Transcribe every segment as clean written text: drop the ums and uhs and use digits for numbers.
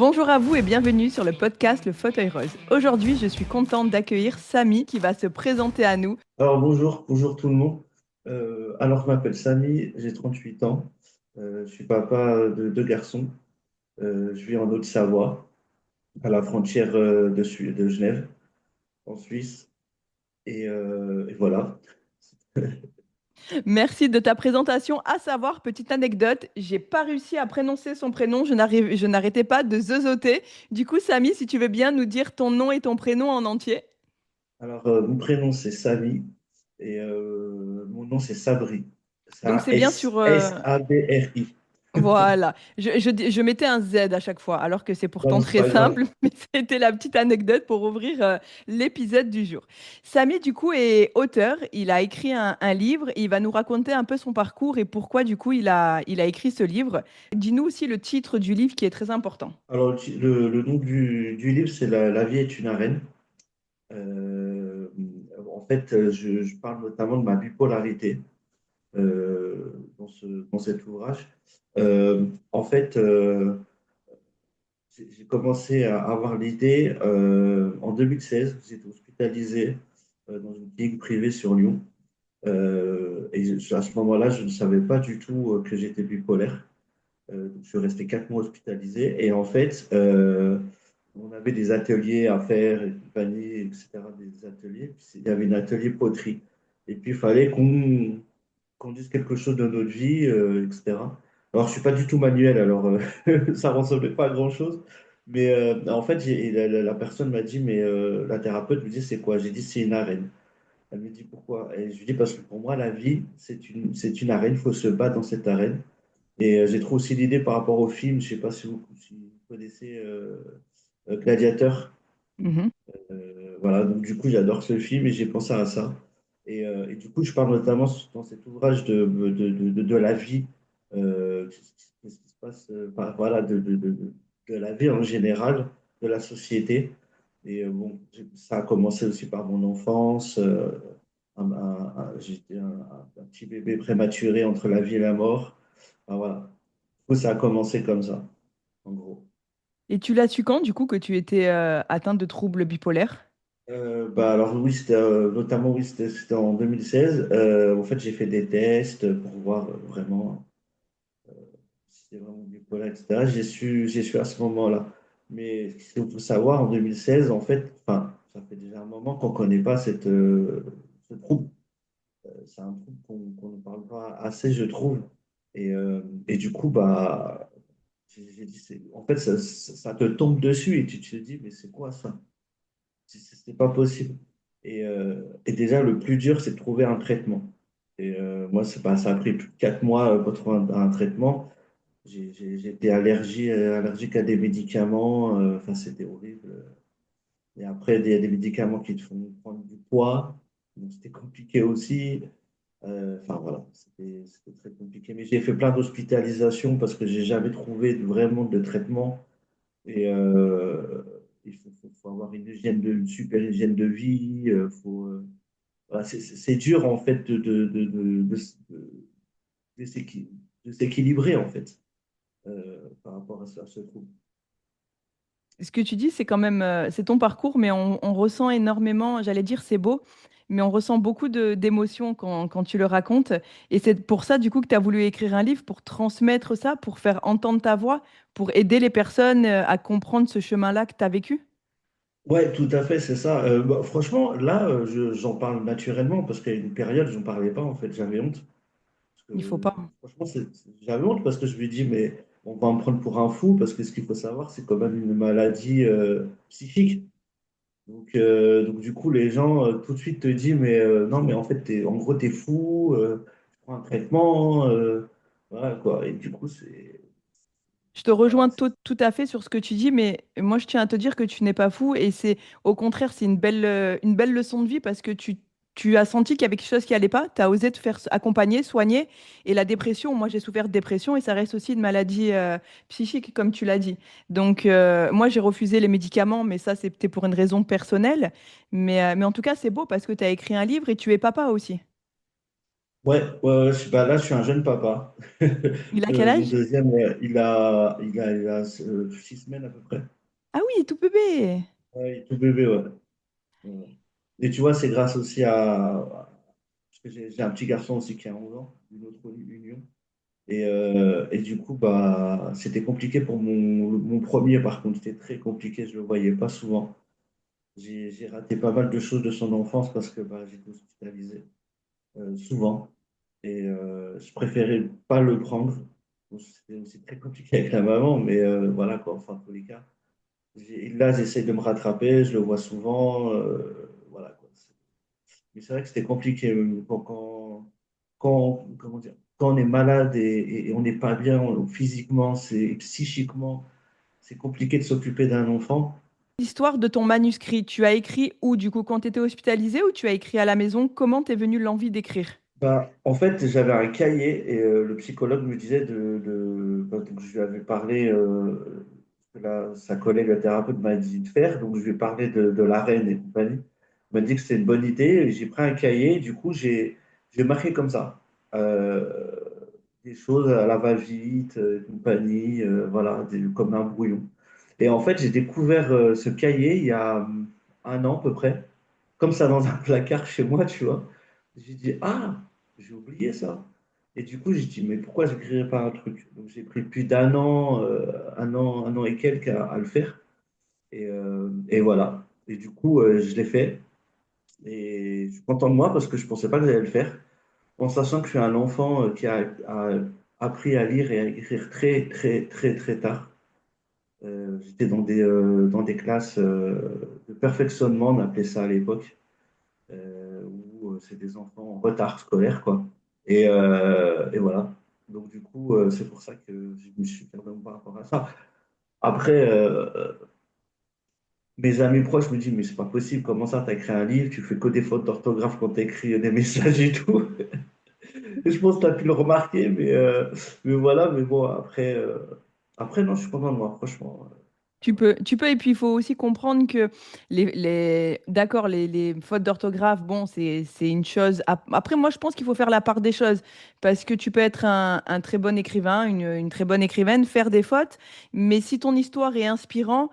Bonjour à vous et bienvenue sur le podcast Le Fauteuil Rose. Aujourd'hui, je suis contente d'accueillir Samy qui va se présenter à nous. Alors bonjour tout le monde. Alors je m'appelle Samy, j'ai 38 ans. Je suis papa de deux garçons. Je vis en Haute-Savoie, à la frontière de Genève, en Suisse. Et voilà. Merci de ta présentation. À savoir, petite anecdote, j'ai pas réussi à prononcer son prénom, je n'arrêtais pas de zozoter. Du coup, Samy, si tu veux bien nous dire ton nom et ton prénom en entier. Alors mon prénom c'est Samy et mon nom c'est Sabri. C'est Donc c'est bien sur... Sabri. Voilà, je mettais un Z à chaque fois, alors que c'est pourtant Non, c'est très pas grave. simple, mais c'était la petite anecdote pour ouvrir l'épisode du jour. Samy, du coup, est auteur, il a écrit un livre, et il va nous raconter un peu son parcours et pourquoi, du coup, il a écrit ce livre. Dis-nous aussi le titre du livre qui est très important. Alors le nom du livre c'est La vie est une arène. Euh, En fait, je parle notamment de ma bipolarité dans cet ouvrage. En fait, j'ai commencé à avoir l'idée en 2016. J'étais hospitalisé dans une clinique privée sur Lyon. À ce moment-là, je ne savais pas du tout que j'étais bipolaire. Donc, je suis resté 4 mois hospitalisé. Et en fait, on avait des ateliers à faire et compagnie, etc. Des ateliers. Puis, il y avait un atelier poterie. Et puis, il fallait qu'on dise quelque chose de notre vie, etc. Alors, je ne suis pas du tout manuel, alors ça ne ressemblait pas à grand-chose. Mais en fait, la personne m'a dit, mais la thérapeute me dit, c'est quoi? J'ai dit, c'est une arène. Elle me dit, pourquoi? Et je lui dis, parce que pour moi, la vie, c'est une arène, il faut se battre dans cette arène. Et j'ai trouvé aussi l'idée par rapport au film, je ne sais pas si vous connaissez Gladiateur. Mhm. Voilà, donc du coup, j'adore ce film et j'ai pensé à ça. Et du coup, je parle notamment dans cet ouvrage de la vie, qu'est-ce qui se passe, voilà, de la vie en général, de la société. Et bon, ça a commencé aussi par mon enfance. J'étais un petit bébé prématuré entre la vie et la mort. Enfin, voilà. Du coup, ça a commencé comme ça, en gros. Et tu l'as su quand, du coup, que tu étais atteinte de troubles bipolaires? Bah alors oui, notamment oui, c'était en 2016. En fait, j'ai fait des tests pour voir vraiment si c'était vraiment bipolaire, etc. J'ai su à ce moment-là. Mais ce qu'il faut savoir, en 2016, en fait, enfin, ça fait déjà un moment qu'on ne connaît pas ce trouble. C'est un trouble qu'on ne parle pas assez, je trouve. Et du coup, bah, j'ai dit, en fait, ça te tombe dessus et tu te dis, mais c'est quoi ça? C'est pas possible. Et déjà, le plus dur, c'est de trouver un traitement. Et moi, ça a pris plus de 4 mois pour trouver un traitement. J'étais allergique à des médicaments. Enfin, c'était horrible. Et après, il y a des médicaments qui te font prendre du poids. Donc, c'était compliqué aussi. Enfin, voilà, c'était très compliqué. Mais j'ai fait plein d'hospitalisations parce que j'ai jamais trouvé vraiment de traitement. Et il faut avoir une super hygiène de vie. Voilà, c'est dur en fait de de s'équilibrer en fait par rapport à ce trouble. Ce que tu dis, c'est quand même, c'est ton parcours, mais on ressent énormément, j'allais dire c'est beau, mais on ressent beaucoup d'émotions quand tu le racontes. Et c'est pour ça, du coup, que tu as voulu écrire un livre, pour transmettre ça, pour faire entendre ta voix, pour aider les personnes à comprendre ce chemin-là que tu as vécu. Ouais, tout à fait, c'est ça. Bah, franchement, là, j'en parle naturellement parce qu'à une période, j'en parlais pas en fait, j'avais honte. Parce Il faut que, pas. franchement, j'avais honte parce que je me dis, mais on va me prendre pour un fou parce que ce qu'il faut savoir, c'est quand même une maladie psychique. Donc, du coup, les gens tout de suite te disent, mais non, mais en fait, en gros, t'es fou, tu prends un traitement, voilà quoi. Et du coup, Je te rejoins voilà, tout à fait sur ce que tu dis, mais moi je tiens à te dire que tu n'es pas fou et c'est au contraire, c'est une belle leçon de vie parce que tu as senti qu'il y avait quelque chose qui allait pas, tu as osé te faire accompagner, soigner. Et la dépression, moi j'ai souffert de dépression et ça reste aussi une maladie psychique, comme tu l'as dit. Donc moi j'ai refusé les médicaments, mais ça c'était pour une raison personnelle. Mais en tout cas, c'est beau parce que tu as écrit un livre et tu es papa aussi. Ouais, ouais, ouais, bah là, je suis un jeune papa. Il a quel Mon âge? deuxième, il a 6 semaines à peu près. Ah oui, tout bébé. Ouais, il est tout bébé, ouais. Ouais. Et tu vois, c'est grâce aussi parce que j'ai un petit garçon aussi qui a 11 ans, une autre union. Et du coup, bah, c'était compliqué pour mon premier, par contre, c'était très compliqué, je ne le voyais pas souvent. J'ai raté pas mal de choses de son enfance parce que bah, j'étais hospitalisé souvent. Et je préférais pas le prendre. Bon, c'était aussi très compliqué avec la maman, mais voilà quoi, enfin, en tous les cas. Là, j'essaie de me rattraper, je le vois souvent. Voilà quoi. Mais c'est vrai que c'était compliqué comment dire, quand on est malade et on n'est pas bien physiquement, psychiquement, c'est compliqué de s'occuper d'un enfant. L'histoire de ton manuscrit, tu as écrit où du coup quand tu étais hospitalisé ou tu as écrit à la maison? Comment t'es venue l'envie d'écrire? Bah, en fait, j'avais un cahier et le psychologue me disait donc je lui avais parlé, que sa collègue, la thérapeute, m'a dit de faire, donc je lui ai parlé de la reine et compagnie. Il m'a dit que c'était une bonne idée. Et j'ai pris un cahier, du coup, j'ai marqué comme ça. Euh, des choses à la va-vite, compagnie, voilà, comme un brouillon. Et en fait, j'ai découvert ce cahier il y a 1 an à peu près, comme ça dans un placard chez moi, tu vois. J'ai dit, ah, j'ai oublié ça. Et du coup, j'ai dit, mais pourquoi je n'écrirais pas un truc? Donc, j'ai pris plus d'1 an, 1 an et quelques à le faire. Et voilà. Et du coup, je l'ai fait. Et je suis content de moi parce que je ne pensais pas que j'allais le faire. En sachant que je suis un enfant qui a appris à lire et à écrire très, très, très, très tard. J'étais dans des classes de perfectionnement, on appelait ça à l'époque, où c'est des enfants en retard scolaire, quoi. Et voilà. Donc, du coup, c'est pour ça que je me suis perdu par rapport à ça. Après, mes amis proches me disent, mais c'est pas possible, comment ça, tu as écrit un livre, tu fais que des fautes d'orthographe quand tu écris des messages et tout. Je pense que tu as pu le remarquer, mais voilà, mais bon, après, non, je suis content de moi, franchement. Et puis il faut aussi comprendre que d'accord, les fautes d'orthographe, bon, c'est une chose. Après, moi, je pense qu'il faut faire la part des choses, parce que tu peux être un très bon écrivain, une très bonne écrivaine, faire des fautes, mais si ton histoire est inspirante,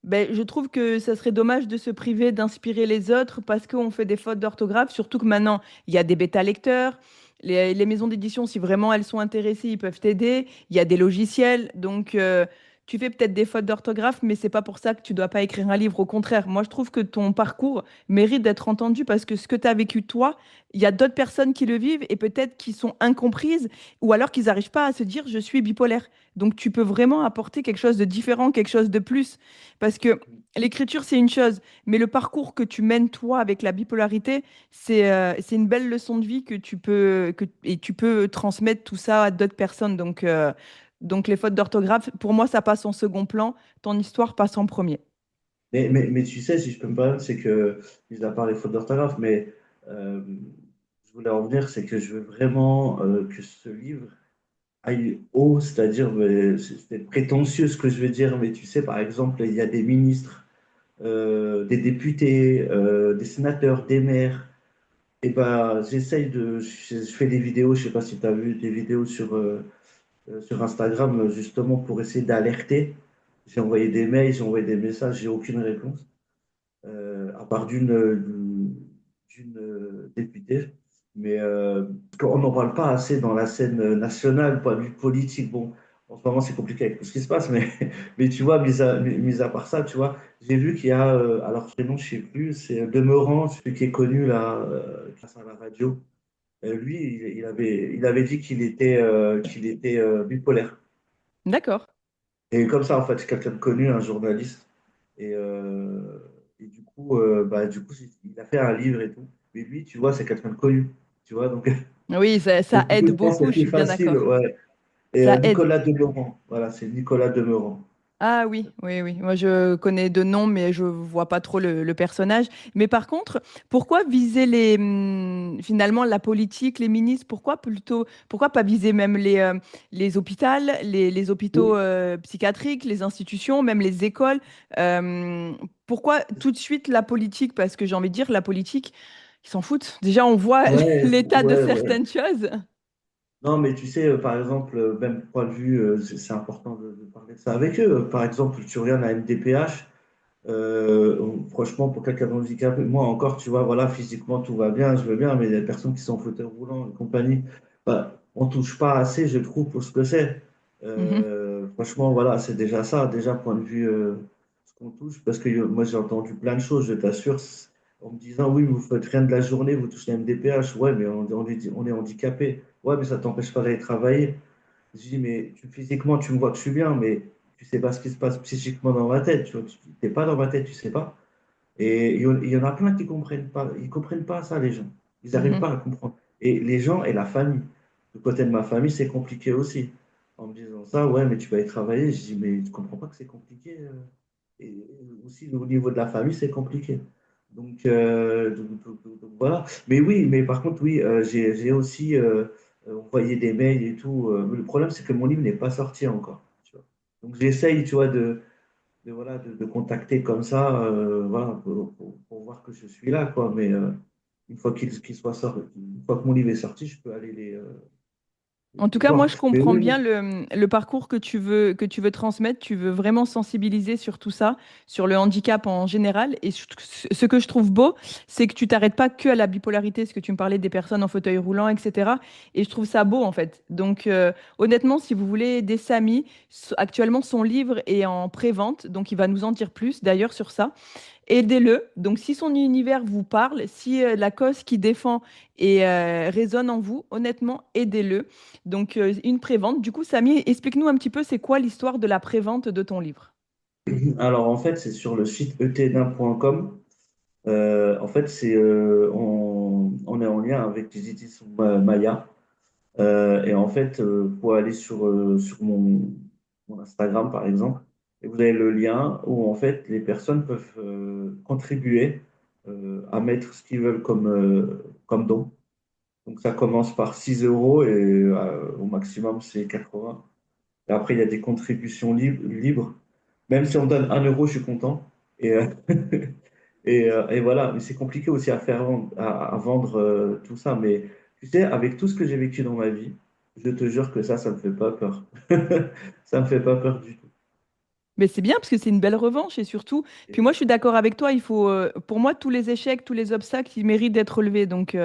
ben, je trouve que ça serait dommage de se priver d'inspirer les autres parce qu'on fait des fautes d'orthographe, surtout que maintenant, il y a des bêta-lecteurs. Les maisons d'édition, si vraiment elles sont intéressées, ils peuvent t'aider. Il y a des logiciels. Donc, tu fais peut-être des fautes d'orthographe, mais c'est pas pour ça que tu dois pas écrire un livre. Au contraire, moi, je trouve que ton parcours mérite d'être entendu parce que ce que tu as vécu toi, il y a d'autres personnes qui le vivent et peut-être qui sont incomprises ou alors qu'ils n'arrivent pas à se dire je suis bipolaire. Donc, tu peux vraiment apporter quelque chose de différent, quelque chose de plus. Parce que l'écriture, c'est une chose, mais le parcours que tu mènes toi avec la bipolarité, c'est une belle leçon de vie que et tu peux transmettre tout ça à d'autres personnes. Donc les fautes d'orthographe, pour moi, ça passe en second plan. Ton histoire passe en premier. Mais tu sais, si je peux me permettre, c'est que, mis à part les fautes d'orthographe, mais je voulais en venir, c'est que je veux vraiment que ce livre aille haut, c'est-à-dire, c'est prétentieux ce que je veux dire, mais tu sais, par exemple, il y a des ministres, des députés, des sénateurs, des maires. Et ben, je fais des vidéos, je sais pas si tu as vu des vidéos sur Instagram, justement pour essayer d'alerter. J'ai envoyé des mails, j'ai envoyé des messages, j'ai aucune réponse, à part d'une députée. Mais on n'en parle pas assez dans la scène nationale, pas du politique. Bon, en ce moment, c'est compliqué avec tout ce qui se passe, mais, mais tu vois, mis à part ça, tu vois, j'ai vu qu'il y a, alors son nom, je ne sais plus, c'est Demeurant, celui qui est connu là, grâce à la radio. Lui, il avait dit qu'il était bipolaire. D'accord. Et comme ça, en fait, c'est quelqu'un de connu, un journaliste. Et, du coup, il a fait un livre et tout. Mais lui, tu vois, c'est quelqu'un de connu. Tu vois, donc, Oui, ça donc du coup, aide je pense que beaucoup, c'est je plus suis bien facile. d'accord. Ouais. Et Ça aide. Nicolas Demorand. Voilà, c'est Nicolas Demorand. Ah oui, oui, oui. Moi, je connais de noms, mais je vois pas trop le personnage. Mais par contre, pourquoi viser finalement la politique, les ministres? Pourquoi pas viser même les hôpitaux, les hôpitaux psychiatriques, les institutions, même les écoles? Euh, Pourquoi tout de suite la politique? Parce que j'ai envie de dire, la politique. Ils s'en foutent. Déjà, on voit Ouais, l'état de ouais, ouais. certaines choses. Non, mais tu sais, par exemple, même point de vue, c'est important de parler de ça avec eux. Par exemple, tu regardes la MDPH, franchement, pour quelqu'un d'handicapé, moi encore, tu vois, voilà, physiquement, tout va bien, je veux bien, mais les personnes qui sont en fauteuil roulant et compagnie, bah, on touche pas assez, je trouve, pour ce que c'est. Mhm, Franchement, voilà, c'est déjà ça, déjà, point de vue, ce qu'on touche, parce que moi, j'ai entendu plein de choses, je t'assure, en me disant, oui, vous faites rien de la journée, vous touchez la MDPH, ouais, mais on est handicapé, ouais, mais ça t'empêche pas d'aller travailler. Je dis, mais physiquement, tu me vois que je suis bien, mais tu sais pas ce qui se passe psychiquement dans ma tête. Tu vois, tu n'es pas dans ma tête, tu sais pas. Et il y en a plein qui comprennent pas. Ils comprennent pas ça, les gens. Ils n'arrivent mhm. pas à comprendre. Et les gens et la famille. Du côté de ma famille, c'est compliqué aussi. En me disant ça, ouais, mais tu vas y travailler. Je dis, mais tu comprends pas que c'est compliqué. Et aussi, au niveau de la famille, c'est compliqué. Donc, voilà. Mais oui, mais par contre, oui, j'ai aussi envoyé des mails et tout. Mais le problème, c'est que mon livre n'est pas sorti encore. Tu vois. Donc j'essaye, tu vois, voilà, de contacter comme ça, voilà, pour voir que je suis là, quoi. Mais une fois qu'il soit sorti, une fois que mon livre est sorti, je peux aller En tout les cas, moi, voir. je Mais comprends oui, bien oui. le parcours que tu veux transmettre. Tu veux vraiment sensibiliser sur tout ça, sur le handicap en général. Et ce que je trouve beau, c'est que tu t'arrêtes pas que à la bipolarité, ce que tu me parlais des personnes en fauteuil roulant, etc. Et je trouve ça beau, en fait. Donc, honnêtement, si vous voulez aider Samy, actuellement, son livre est en pré-vente. Donc, il va nous en dire plus, d'ailleurs, sur ça. Aidez-le. Donc, si son univers vous parle, si la cause qu'il défend et résonne en vous, honnêtement, aidez-le. Donc, une prévente. Du coup, Samy, explique-nous un petit peu, c'est quoi l'histoire de la prévente de ton livre? Alors en fait, c'est sur le site etedin.com. En fait, on est en lien avec les éditions Maya. Et en fait, pour aller sur mon Instagram, par exemple, et vous avez le lien où en fait les personnes peuvent contribuer à mettre ce qu'ils veulent comme don. Donc ça commence par 6 euros et au maximum c'est 80. Et après, il y a des contributions libres. Même si on donne 1 euro, je suis content. Et, et voilà, mais c'est compliqué aussi à faire à vendre tout ça. Mais tu sais, avec tout ce que j'ai vécu dans ma vie, je te jure que ça me fait pas peur. Ça me fait pas peur du tout. Mais c'est bien parce que c'est une belle revanche et surtout, puis moi je Et suis d'accord avec toi, il faut, pour moi, tous les échecs, tous les obstacles, ils méritent d'être relevés. Donc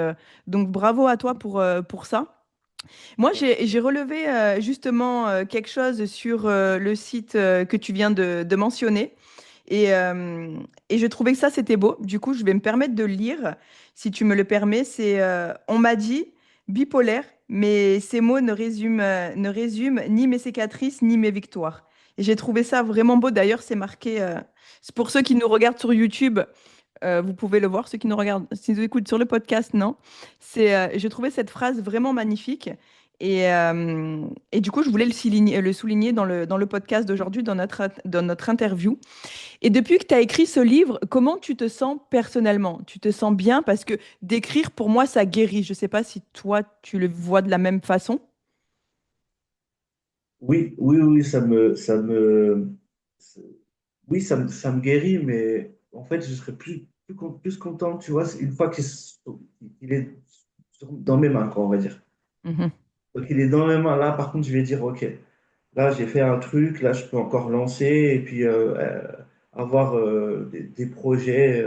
bravo à toi pour ça. Moi, merci. j'ai relevé justement quelque chose sur le site que tu viens de mentionner. Et, euh, et je trouvais que ça, c'était beau. Du coup, je vais me permettre de le lire, si tu me le permets. C'est On m'a dit bipolaire, mais ces mots ne résument ni mes cicatrices, ni mes victoires. Et j'ai trouvé ça vraiment beau. D'ailleurs, c'est marqué. C'est pour ceux qui nous regardent sur YouTube, vous pouvez le voir. Ceux qui nous regardent, s'ils nous écoutent sur le podcast, non. J'ai trouvé cette phrase vraiment magnifique. Et du coup, je voulais le souligner dans le podcast d'aujourd'hui, dans notre interview. Et depuis que tu as écrit ce livre, comment tu te sens personnellement? Tu te sens bien parce que d'écrire, pour moi, ça guérit. Je ne sais pas si toi, tu le vois de la même façon. Oui, oui, oui, oui, ça me guérit, mais en fait, je serais plus content, tu vois, une fois qu'il est dans mes mains, quoi, on va dire. Mhm. Donc, il est dans mes mains. Là, par contre, je vais dire, OK, là, j'ai fait un truc, là, je peux encore lancer et puis avoir des projets,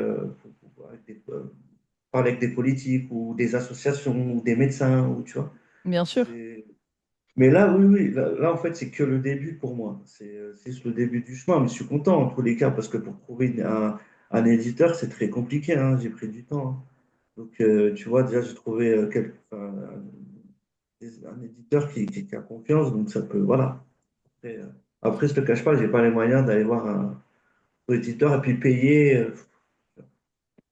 parler avec des politiques ou des associations ou des médecins, ou, tu vois. Bien sûr. C'est- Mais là, oui, oui, là, en fait, c'est que le début pour moi. C'est juste le début du chemin, mais je suis content en tous les cas parce que pour trouver un éditeur, c'est très compliqué, hein, j'ai pris du temps, hein. Donc, tu vois, déjà, j'ai trouvé un éditeur qui a confiance, donc ça peut, voilà. Après, je te cache pas, j'ai pas les moyens d'aller voir un éditeur et puis payer.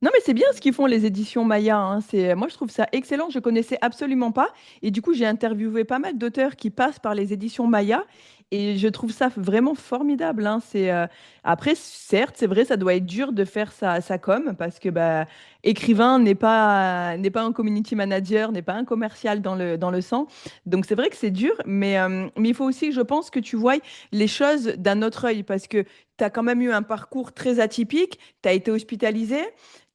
Non, mais c'est bien ce qu'ils font les éditions Maya, hein. Moi, je trouve ça excellent. Je connaissais absolument pas. Et du coup, j'ai interviewé pas mal d'auteurs qui passent par les éditions Maya. Et je trouve ça vraiment formidable, hein. Après, certes, c'est vrai, ça doit être dur de faire sa com parce que bah, écrivain n'est pas un community manager, n'est pas un commercial dans le sang. Donc c'est vrai que c'est dur, mais il faut aussi, je pense, que tu voies les choses d'un autre œil parce que tu as quand même eu un parcours très atypique, tu as été hospitalisé,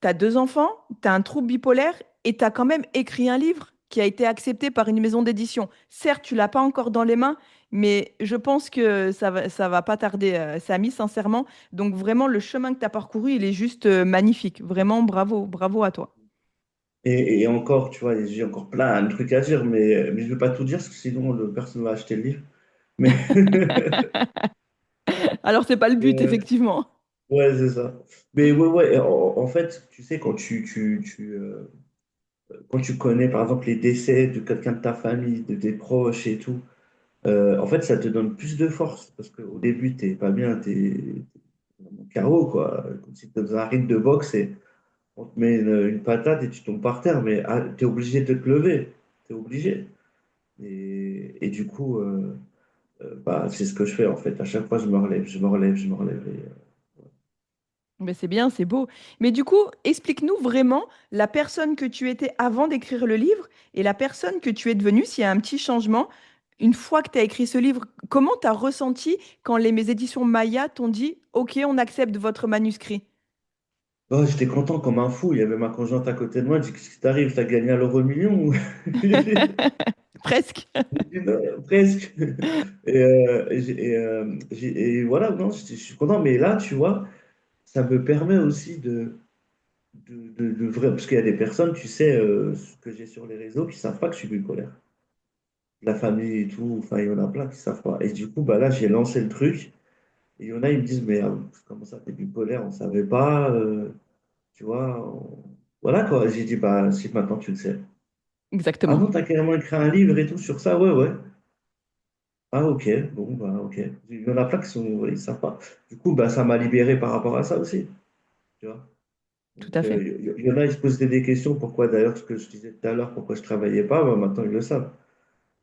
tu as deux enfants, tu as un trouble bipolaire et tu as quand même écrit un livre qui a été accepté par une maison d'édition. Certes, tu l'as pas encore dans les mains, mais je pense que ça va pas tarder, Samy, sincèrement. Donc vraiment, le chemin que tu as parcouru, il est juste magnifique. Vraiment, bravo, bravo à toi. Et encore, tu vois, j'ai encore plein de trucs à dire, mais je ne veux pas tout dire parce que sinon, personne ne va acheter le livre. Mais, Alors, c'est pas le but, euh, effectivement. ouais, c'est ça. Mais ouais, ouais, en fait, tu sais, quand tu connais, par exemple, les décès de quelqu'un de ta famille, de tes proches et tout, en fait, ça te donne plus de force parce qu'au début, t'es pas bien, t'es dans mon carreau, quoi. Comme si tu dans un ring de boxe et on te met une patate et tu tombes par terre, mais tu es obligé de te lever. Tu es obligé. Et du coup, bah, c'est ce que je fais en fait. À chaque fois, je me relève, je me relève, je me relève. Mais c'est bien, c'est beau. Mais du coup, explique-nous vraiment la personne que tu étais avant d'écrire le livre et la personne que tu es devenue, s'il y a un petit changement. Une fois que tu as écrit ce livre, comment tu as ressenti quand mes éditions Maya t'ont dit, OK, on accepte votre manuscrit? Oh, j'étais content comme un fou. Il y avait ma conjointe à côté de moi. Je dis, qu'est-ce qui t'arrive? T'as gagné à l'euro million? Ou- Presque. J'ai dit, non, presque. Et voilà, non, je suis content. Mais là, tu vois, ça me permet aussi parce qu'il y a des personnes, tu sais, ce que j'ai sur les réseaux qui savent pas que je suis bipolaire. La famille et tout, enfin, il y en a plein qui savent pas. Et du coup, bah là, j'ai lancé le truc. Et il y en a, ils me disent, mais comment ça, t'es bipolaire, on savait pas, tu vois. Voilà quoi. J'ai dit, bah si maintenant tu le sais. Ah Exactement. non, t'as carrément écrit un livre et tout sur ça, ouais, ouais. Ah ok, bon, bah ok. Il y en a plein qui sont, ouais, ils savent pas. Du coup, bah ça m'a libéré par rapport à ça aussi, tu vois. Tout Donc, à fait. il y en a, ils se posaient des questions, pourquoi d'ailleurs, ce que je disais tout à l'heure, pourquoi je travaillais pas, bah, maintenant ils le savent.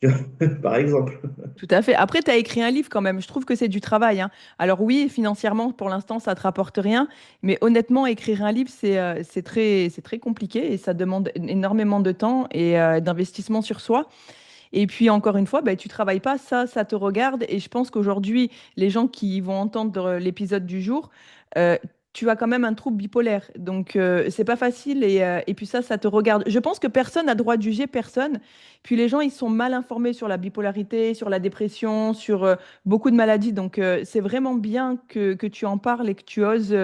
Tu vois, par exemple. Tout à fait. Après, tu as écrit un livre quand même. Je trouve que c'est du travail, hein. Alors oui, financièrement, pour l'instant, ça te rapporte rien. Mais honnêtement, écrire un livre, c'est très compliqué et ça demande énormément de temps et d'investissement sur soi. Et puis, encore une fois, ben, tu travailles pas, ça te regarde. Et je pense qu'aujourd'hui, les gens qui vont entendre l'épisode du jour, euh, tu as quand même un trouble bipolaire. Donc, c'est pas facile. Et puis ça te regarde. Je pense que personne n'a droit de juger personne. Puis les gens, ils sont mal informés sur la bipolarité, sur la dépression, sur beaucoup de maladies. Donc, c'est vraiment bien que tu en parles et que tu oses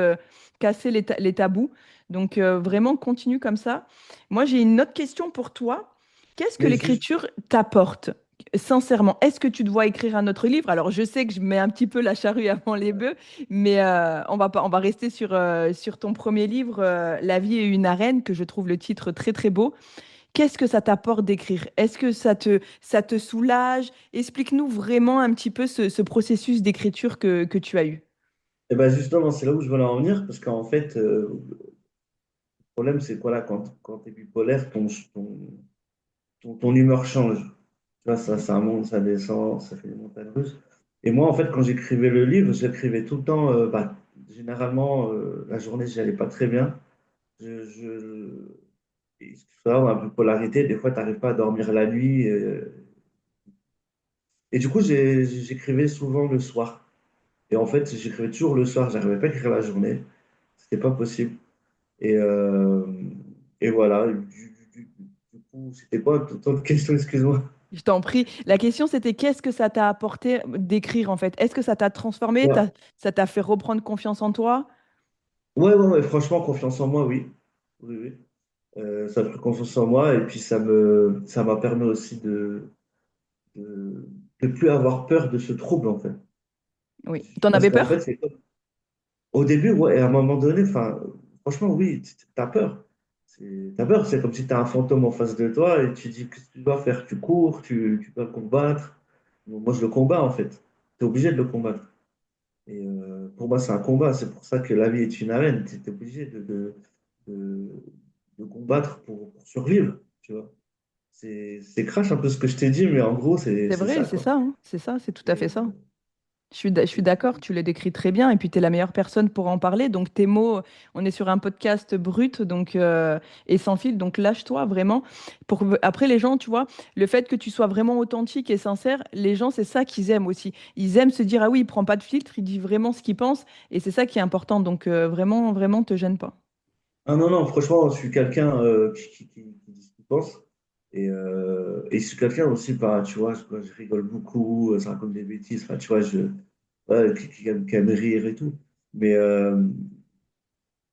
casser les tabous. Donc, vraiment, continue comme ça. Moi, j'ai une autre question pour toi. Qu'est-ce que Mais juste, l'écriture t'apporte? Sincèrement, est-ce que tu dois écrire un autre livre? Alors, je sais que je mets un petit peu la charrue avant les bœufs, mais on va pas, on va rester sur ton premier livre, La vie est une arène, que je trouve le titre très très beau. Qu'est-ce que ça t'apporte d'écrire? Est-ce que ça te soulage? Explique-nous vraiment un petit peu ce processus d'écriture que tu as eu. eh ben justement, c'est là où je voulais en venir, parce qu'en fait, le problème, c'est quoi là, quand tu es bipolaire, ton humeur change. Tu vois, ça monte, ça descend, ça fait des montagnes russes. Et moi, en fait, quand j'écrivais le livre, j'écrivais tout le temps, bah, généralement, la journée, j'y allais pas très bien. Je... Il faut savoir, un peu polarité, des fois, tu n'arrives pas à dormir la nuit. Et du coup, j'écrivais souvent le soir. Et en fait, j'écrivais toujours le soir, j'arrivais pas à écrire la journée. C'était pas possible. Et, euh, et voilà. Du coup, c'était quoi ton question, excuse-moi? Je t'en prie. La question, c'était qu'est-ce que ça t'a apporté d'écrire en fait? Est-ce que ça t'a transformé? Ouais, Ça t'a fait reprendre confiance en toi? ouais, franchement, confiance en moi, oui. Oui, oui. Ça a pris confiance en moi et puis ça m'a permis aussi de, de plus avoir peur de ce trouble, en fait. Oui. T'en Parce avais qu'en fait, peur? c'est comme, au début, ouais, et à un moment donné, enfin, franchement, oui, t'as peur. T'as peur, c'est comme si t'as un fantôme en face de toi et tu dis, qu'est-ce que tu dois faire? Tu cours, tu dois le combattre. Bon, moi, je le combats, en fait. Tu es obligé de le combattre. Et pour moi, c'est un combat. C'est pour ça que la vie est une arène. Tu es obligé de, de combattre pour survivre, tu vois. C'est crash un peu ce que je t'ai dit, mais en gros, C'est c'est vrai, ça, c'est quoi. ça, hein. C'est ça, c'est tout à Et, fait ça. Je suis d'accord, tu le décris très bien et puis tu es la meilleure personne pour en parler. Donc tes mots, on est sur un podcast brut et sans fil, donc lâche-toi vraiment. Après les gens, tu vois, le fait que tu sois vraiment authentique et sincère, les gens, c'est ça qu'ils aiment aussi. Ils aiment se dire, ah oui, il prend pas de filtre, il dit vraiment ce qu'il pense et c'est ça qui est important. Donc vraiment, vraiment, te gêne pas. Ah non, non, franchement, je suis quelqu'un qui dit ce qu'il pense. Et je suis quelqu'un aussi, pas, tu vois, je rigole beaucoup, ça raconte des bêtises, enfin, tu vois, ouais, qui aime rire et tout. Mais, euh,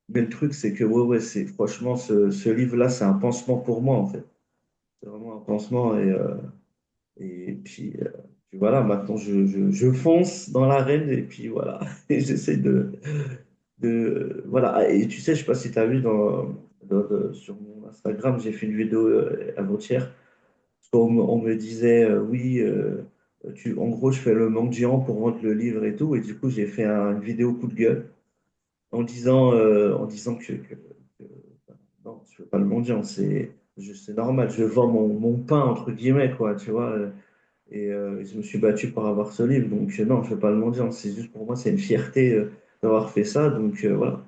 mais le truc, c'est que, ouais, c'est, franchement, ce livre-là, c'est un pansement pour moi, en fait. C'est vraiment un pansement. Et puis voilà, maintenant, je fonce dans l'arène, et puis voilà, et j'essaie voilà. Ah, et tu sais, je sais pas si tu as vu sur mon Instagram, j'ai fait une vidéo avant-hier. On me disait, oui, en gros, je fais le mendiant pour vendre le livre et tout. Et du coup, j'ai fait une vidéo coup de gueule en disant que, non, je fais pas le mendiant, c'est normal, je vends mon pain, entre guillemets, quoi, tu vois. Et je me suis battu pour avoir ce livre. Donc, non, je fais pas le mendiant. C'est juste pour moi, c'est une fierté d'avoir fait ça. Donc, voilà.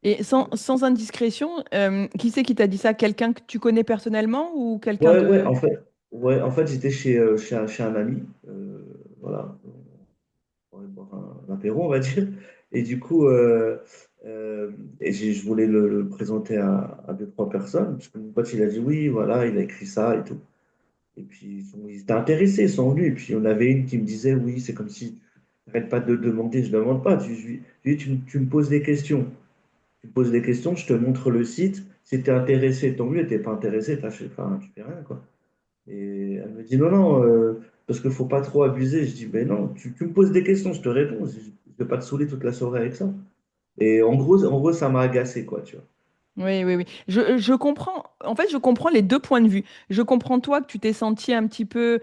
Et sans indiscrétion, qui c'est qui t'a dit ça? Quelqu'un que tu connais personnellement ou quelqu'un Ouais, de... ouais, en fait, j'étais chez un ami. Voilà. On allait boire un apéro, on va dire. Et du coup, je voulais le présenter à deux, trois personnes. Parce que mon pote, il a dit oui, voilà, il a écrit ça et tout. Et puis, ils étaient intéressés, ils sont venus. Et puis, on avait une qui me disait oui, c'est comme si tu n'arrêtes pas de demander, je ne demande pas. Tu me poses des questions. Tu me poses des questions, je te montre le site. Si tu es intéressé, tant mieux. Tu n'es pas intéressé, enfin, tu fais rien, quoi. Et elle me dit non, non, parce qu'il ne faut pas trop abuser. Je dis, ben non, tu me poses des questions, je te réponds. Je ne vais pas te saouler toute la soirée avec ça. Et en gros ça m'a agacé, quoi, tu vois. Oui, oui, oui. Je comprends. En fait, je comprends les deux points de vue. Je comprends toi que tu t'es senti un petit peu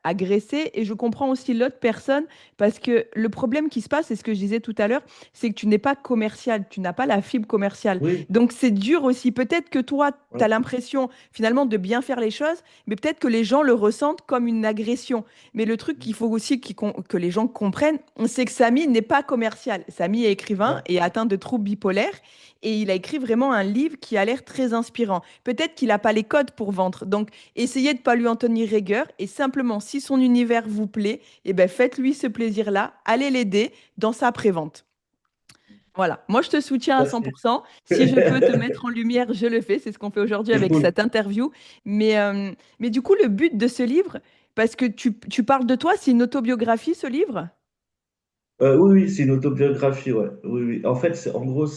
agressé et je comprends aussi l'autre personne parce que le problème qui se passe, c'est ce que je disais tout à l'heure, c'est que tu n'es pas commercial, tu n'as pas la fibre commerciale. Oui, Donc, c'est dur aussi. Peut-être que toi, tu as voilà. l'impression finalement de bien faire les choses, mais peut-être que les gens le ressentent comme une agression. Mais le truc qu'il faut aussi que les gens comprennent, c'est que Samy n'est pas commercial. Samy est écrivain Non. et atteint de troubles bipolaires. Et il a écrit vraiment un livre qui a l'air très inspirant. Peut-être qu'il n'a pas les codes pour vendre. Donc, essayez de ne pas lui en tenir rigueur. Et simplement, si son univers vous plaît, eh ben, faites-lui ce plaisir-là. Allez l'aider dans sa prévente. Voilà. Moi, je te soutiens à Merci. 100%. Si je peux te mettre en lumière, je le fais. C'est ce qu'on fait aujourd'hui C'est avec cool. cette interview. Mais du coup, le but de ce livre, parce que tu parles de toi, c'est une autobiographie, ce livre? Oui, oui, c'est une autobiographie, ouais. Oui, oui. En fait, en gros,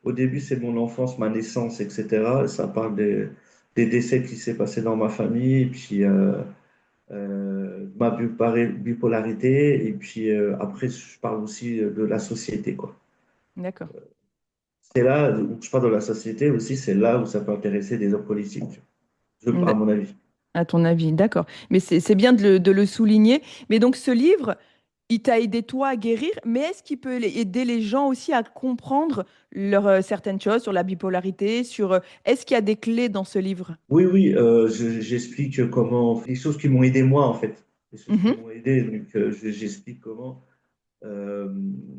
au début, c'est mon enfance, ma naissance, etc. Ça parle des décès qui s'est passé dans ma famille, et puis ma bipolarité, et puis après, je parle aussi de la société, quoi. D'accord. C'est là où je parle de la société aussi, c'est là où ça peut intéresser des hommes politiques, à mon avis. À ton avis, d'accord. Mais c'est bien de le souligner. Mais donc ce livre, il t'a aidé toi à guérir, mais est-ce qu'il peut aider les gens aussi à comprendre certaines choses sur la bipolarité, est-ce qu'il y a des clés dans ce livre? Oui, oui, j'explique comment, les choses qui m'ont aidé moi, en fait. Les choses qui Mhm. m'ont aidé, donc j'explique comment. Euh,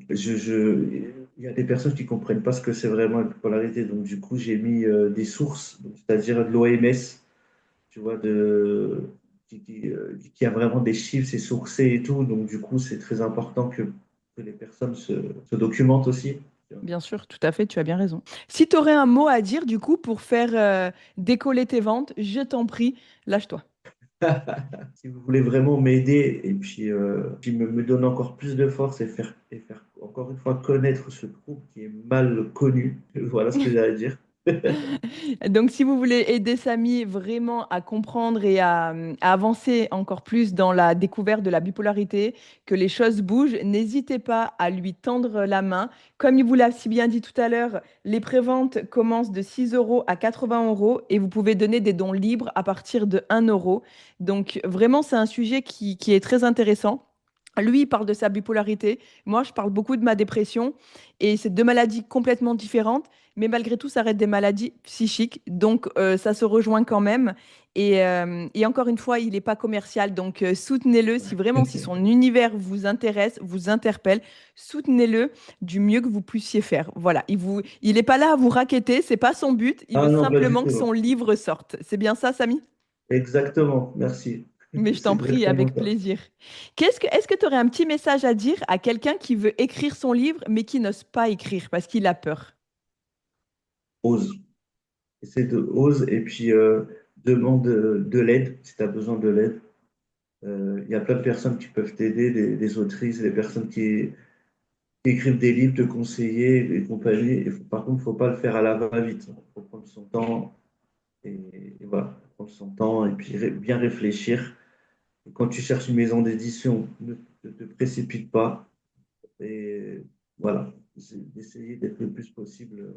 il y a des personnes qui comprennent pas ce que c'est vraiment la bipolarité, donc du coup, j'ai mis des sources, donc, c'est-à-dire de l'OMS, tu vois, qui a vraiment des chiffres, c'est sourcé et tout, donc du coup, c'est très important que les personnes se documentent aussi. Bien sûr, tout à fait, tu as bien raison. Si tu aurais un mot à dire, du coup, pour faire décoller tes ventes, je t'en prie, lâche-toi. Si vous voulez vraiment m'aider et puis me donner encore plus de force et faire encore une fois connaître ce groupe qui est mal connu, voilà ce que j'ai à dire. Donc, si vous voulez aider Samy vraiment à comprendre à avancer encore plus dans la découverte de la bipolarité, que les choses bougent, n'hésitez pas à lui tendre la main. Comme il vous l'a si bien dit tout à l'heure, les préventes commencent de 6 euros à 80 euros et vous pouvez donner des dons libres à partir de 1 euro. Donc, vraiment, c'est un sujet qui est très intéressant. Lui, il parle de sa bipolarité. Moi, je parle beaucoup de ma dépression. Et c'est deux maladies complètement différentes. Mais malgré tout, ça reste des maladies psychiques. Donc, ça se rejoint quand même. Et encore une fois, il n'est pas commercial. Donc, soutenez-le. Si vraiment, si son univers vous intéresse, vous interpelle, soutenez-le du mieux que vous puissiez faire. Voilà. Il n'est pas là à vous racketter. C'est pas son but. Il Ah veut non, pas du simplement que tout. son livre sorte. C'est bien ça, Samy? Exactement, merci. Mais je C'est t'en prie, exactement avec ça. plaisir. Est-ce que tu aurais un petit message à dire à quelqu'un qui veut écrire son livre, mais qui n'ose pas écrire parce qu'il a peur? Ose. Essaie de ose et puis demande de l'aide si tu as besoin de l'aide. Il y a plein de personnes qui peuvent t'aider, des autrices, des personnes qui écrivent des livres, te conseiller et compagnie. Par contre, il ne faut pas le faire à la va-vite. Il faut prendre son temps et voilà, prendre son temps et puis bien réfléchir. Et quand tu cherches une maison d'édition, ne te précipite pas et voilà, d'essayer d'être le plus possible.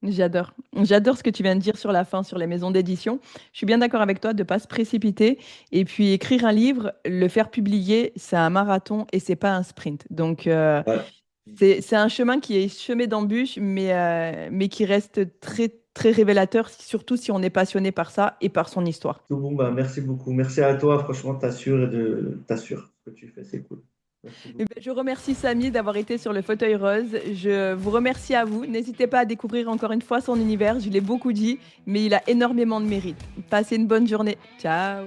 J'adore. J'adore ce que tu viens de dire sur la fin, sur les maisons d'édition. Je suis bien d'accord avec toi de ne pas se précipiter. Et puis écrire un livre, le faire publier, c'est un marathon et c'est pas un sprint. Donc Ouais. c'est un chemin qui est semé d'embûches, mais qui reste très, très révélateur, surtout si on est passionné par ça et par son histoire. Tout bon, bah, merci beaucoup. Merci à toi. Franchement, t'assures ce que tu fais, c'est cool. Merci Eh beaucoup. ben, je remercie Samy d'avoir été sur le fauteuil rose. Je vous remercie à vous. N'hésitez pas à découvrir encore une fois son univers. Je l'ai beaucoup dit, mais il a énormément de mérite. Passez une bonne journée. Ciao.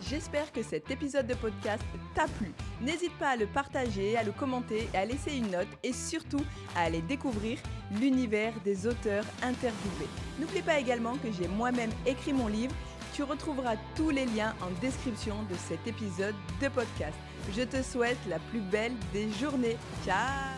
J'espère que cet épisode de podcast t'a plu. N'hésite pas à le partager, à le commenter et à laisser une note et surtout à aller découvrir l'univers des auteurs interviewés. N'oublie pas également que j'ai moi-même écrit mon livre. Tu retrouveras tous les liens en description de cet épisode de podcast. Je te souhaite la plus belle des journées. Ciao!